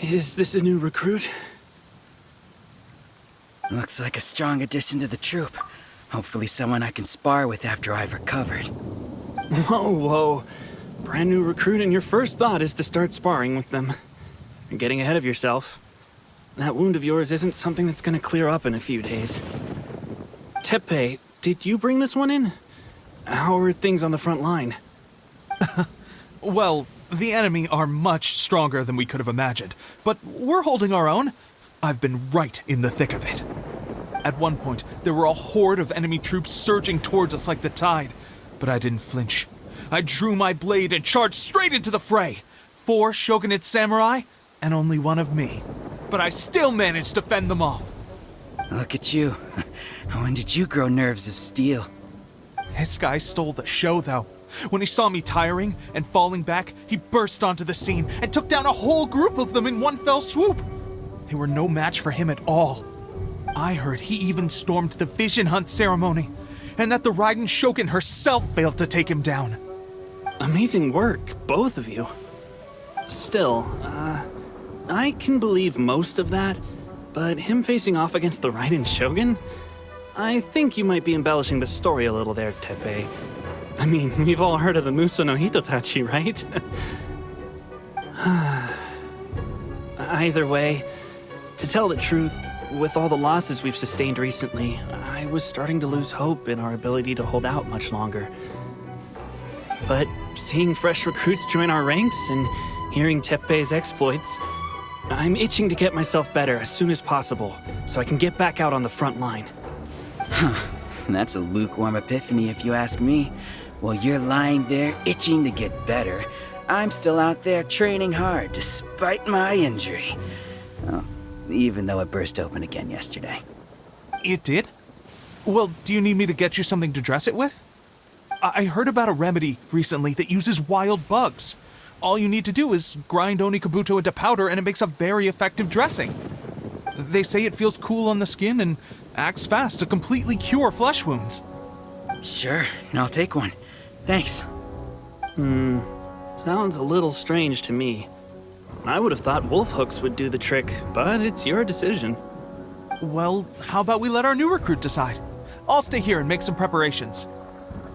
Is this a new recruit? Looks like a strong addition to the troop. Hopefully someone I can spar with after I've recovered. Whoa. Brand new recruit and your first thought is to start sparring with them. You're getting ahead of yourself. That wound of yours isn't something that's gonna clear up in a few days. Teppei, did you bring this one in? How are things on the front line? Well, the enemy are much stronger than we could have imagined, but we're holding our own. I've been right in the thick of it. At one point, there were a horde of enemy troops surging towards us like the tide, but I didn't flinch. I drew my blade and charged straight into the fray. 4 shogunate samurai, and only 1 of me. But I still managed to fend them off. Look at you. When did you grow nerves of steel? This guy stole the show, though. When he saw me tiring and falling back, he burst onto the scene and took down a whole group of them in one fell swoop. They were no match for him at all. I heard he even stormed the vision hunt ceremony, and that the Raiden Shogun herself failed to take him down. Amazing work, both of you. Still, I can believe most of that, but him facing off against the Raiden Shogun? I think you might be embellishing the story a little there, Teppei. I mean, we've all heard of the Muso no Hitotachi, right? Either way, to tell the truth, with all the losses we've sustained recently, I was starting to lose hope in our ability to hold out much longer. But seeing fresh recruits join our ranks and hearing Teppei's exploits, I'm itching to get myself better as soon as possible so I can get back out on the front line. That's a lukewarm epiphany if you ask me. While you're lying there itching to get better, I'm still out there training hard despite my injury. Oh, even though it burst open again yesterday. It did? Well, do you need me to get you something to dress it with? I heard about a remedy recently that uses wild bugs. All you need to do is grind Onikabuto into powder and it makes a very effective dressing. They say it feels cool on the skin and acts fast to completely cure flesh wounds. Sure, I'll take one. Thanks. Sounds a little strange to me. I would have thought wolf hooks would do the trick, but it's your decision. Well, how about we let our new recruit decide? I'll stay here and make some preparations.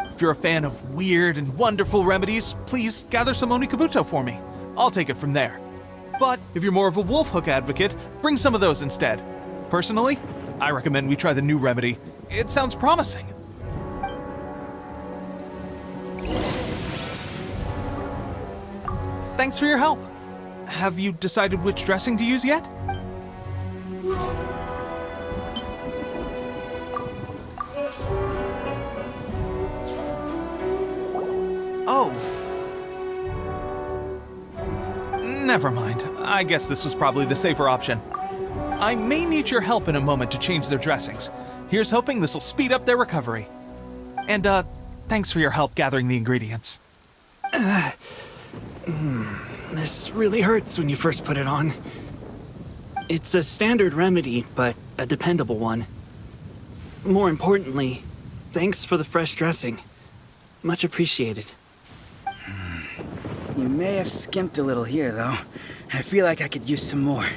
If you're a fan of weird and wonderful remedies, please gather some Onikabuto for me. I'll take it from there. But if you're more of a wolf hook advocate, bring some of those instead. Personally, I recommend we try the new remedy. It sounds promising. Thanks for your help. Have you decided which dressing to use yet? Oh. Never mind. I guess this was probably the safer option. I may need your help in a moment to change their dressings. Here's hoping this'll speed up their recovery. And, thanks for your help gathering the ingredients. This really hurts when you first put it on. It's a standard remedy, but a dependable one. More importantly, thanks for the fresh dressing. Much appreciated. You may have skimped a little here, though. I feel like I could use some more.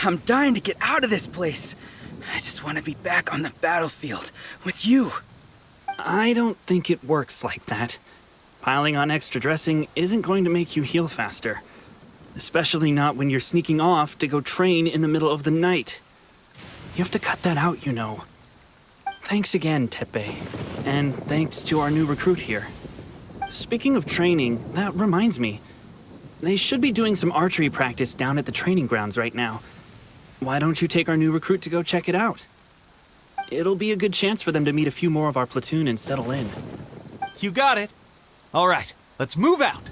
I'm dying to get out of this place. I just want to be back on the battlefield with you. I don't think it works like that. Piling on extra dressing isn't going to make you heal faster. Especially not when you're sneaking off to go train in the middle of the night. You have to cut that out, you know. Thanks again, Teppei. And thanks to our new recruit here. Speaking of training, that reminds me. They should be doing some archery practice down at the training grounds right now. Why don't you take our new recruit to go check it out? It'll be a good chance for them to meet a few more of our platoon and settle in. You got it. All right, let's move out.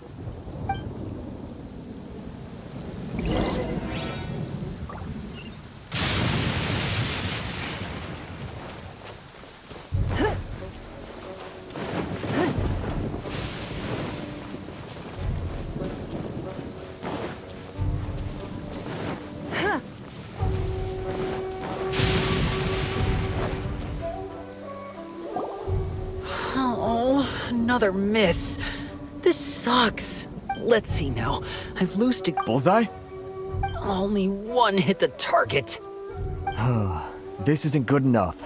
Another miss. This sucks. Let's see now. I've loosed a... Bullseye? Only one hit the target. This isn't good enough.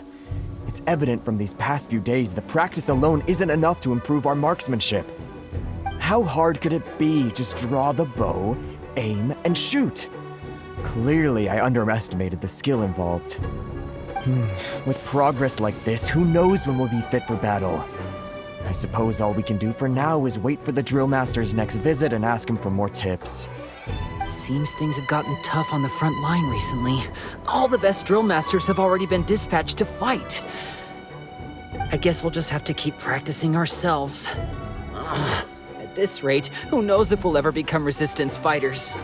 It's evident from these past few days the practice alone isn't enough to improve our marksmanship. How hard could it be? Just draw the bow, aim, and shoot. Clearly, I underestimated the skill involved. With progress like this, who knows when we'll be fit for battle? I suppose all we can do for now is wait for the drill master's next visit and ask him for more tips. Seems things have gotten tough on the front line recently. All the best drill masters have already been dispatched to fight. I guess we'll just have to keep practicing ourselves. At this rate, who knows if we'll ever become resistance fighters.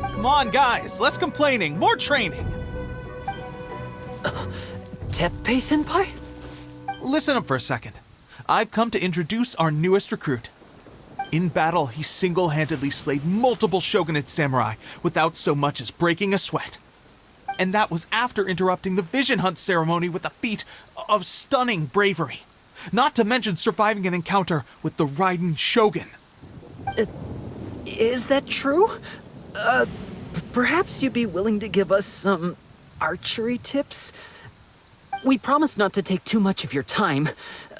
Come on, guys, less complaining, more training. Teppei-senpai? Listen up for a second. I've come to introduce our newest recruit. In battle, he single-handedly slayed multiple shogunate samurai without so much as breaking a sweat. And that was after interrupting the vision hunt ceremony with a feat of stunning bravery. Not to mention surviving an encounter with the Raiden Shogun. Is that true? Perhaps you'd be willing to give us some archery tips? We promise not to take too much of your time.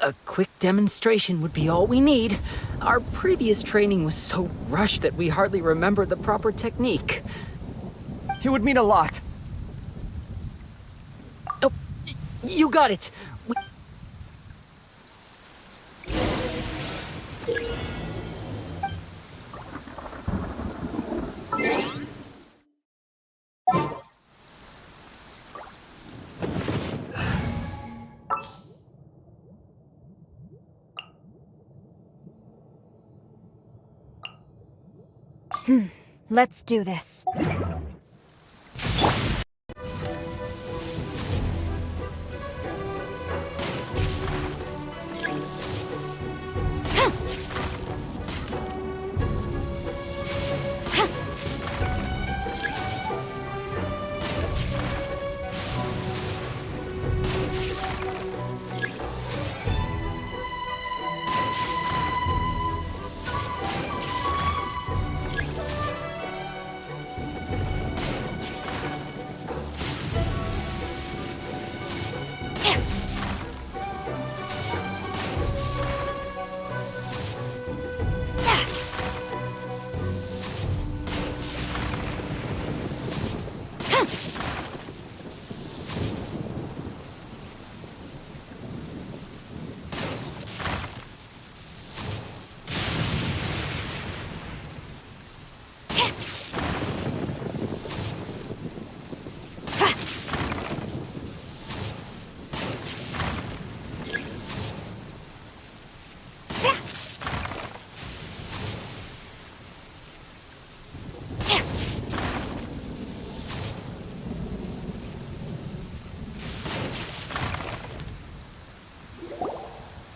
A quick demonstration would be all we need. Our previous training was so rushed that we hardly remember the proper technique. It would mean a lot. Oh, you got it! Let's do this.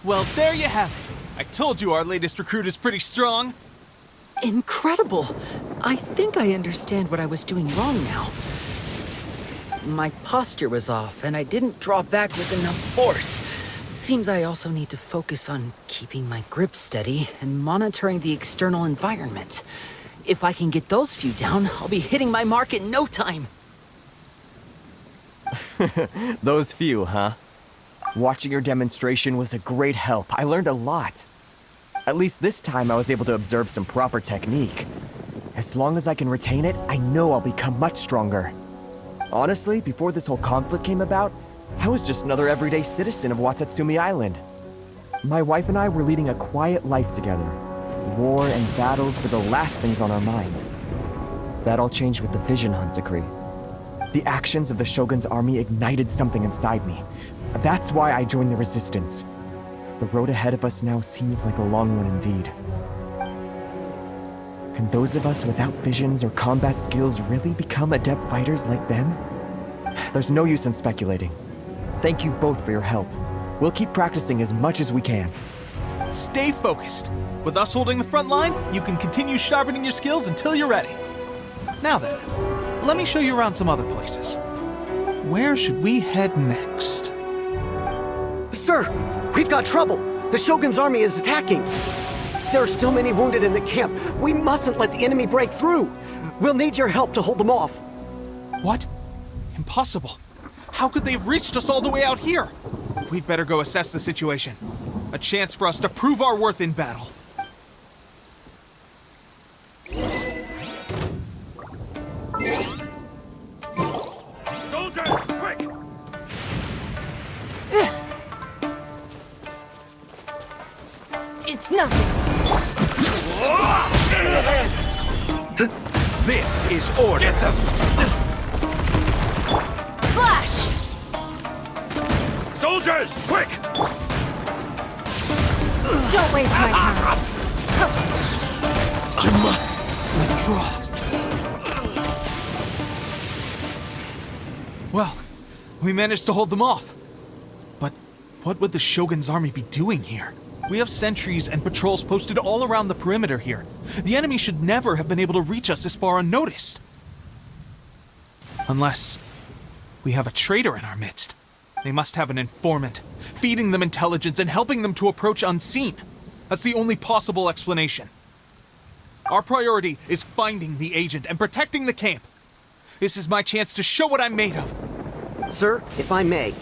Well, there you have it. I told you our latest recruit is pretty strong. Incredible! I think I understand what I was doing wrong now. My posture was off, and I didn't draw back with enough force. Seems I also need to focus on keeping my grip steady and monitoring the external environment. If I can get those few down, I'll be hitting my mark in no time. Those few, huh? Watching your demonstration was a great help. I learned a lot. At least this time I was able to observe some proper technique. As long as I can retain it, I know I'll become much stronger. Honestly, before this whole conflict came about, I was just another everyday citizen of Watatsumi Island. My wife and I were leading a quiet life together. War and battles were the last things on our mind. That all changed with the vision hunt decree. The actions of the Shogun's army ignited something inside me. That's why I joined the resistance. The road ahead of us now seems like a long one indeed. Can those of us without visions or combat skills really become adept fighters like them? There's no use in speculating. Thank you both for your help. We'll keep practicing as much as we can. Stay focused. With us holding the front line, you can continue sharpening your skills until you're ready. Now then, let me show you around some other places. Where should we head next? Sir, we've got trouble. The Shogun's army is attacking. There are still many wounded in the camp. We mustn't let the enemy break through. We'll need your help to hold them off. What? Impossible. How could they have reached us all the way out here? We'd better go assess the situation. A chance for us to prove our worth in battle. Soldiers, quick! It's nothing. This is order. Get them! Flash! Soldiers, quick! Don't waste my time. I must withdraw. Well, we managed to hold them off. But what would the Shogun's army be doing here? We have sentries and patrols posted all around the perimeter here. The enemy should never have been able to reach us this far unnoticed. Unless we have a traitor in our midst. They must have an informant, feeding them intelligence and helping them to approach unseen. That's the only possible explanation. Our priority is finding the agent and protecting the camp. This is my chance to show what I'm made of. Sir, if I may,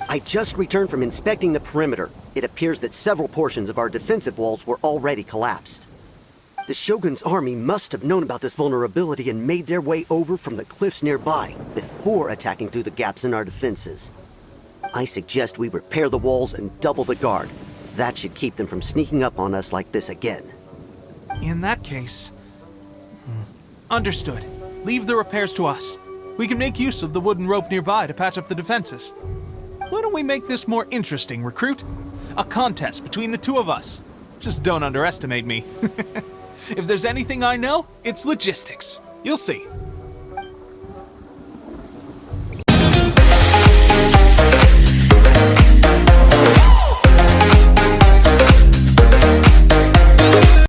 I just returned from inspecting the perimeter. It appears that several portions of our defensive walls were already collapsed. The Shogun's army must have known about this vulnerability and made their way over from the cliffs nearby before attacking through the gaps in our defenses. I suggest we repair the walls and double the guard. That should keep them from sneaking up on us like this again. In that case... Understood. Leave the repairs to us. We can make use of the wooden rope nearby to patch up the defenses. Why don't we make this more interesting, recruit? A contest between the two of us. Just don't underestimate me. If there's anything I know, it's logistics. You'll see.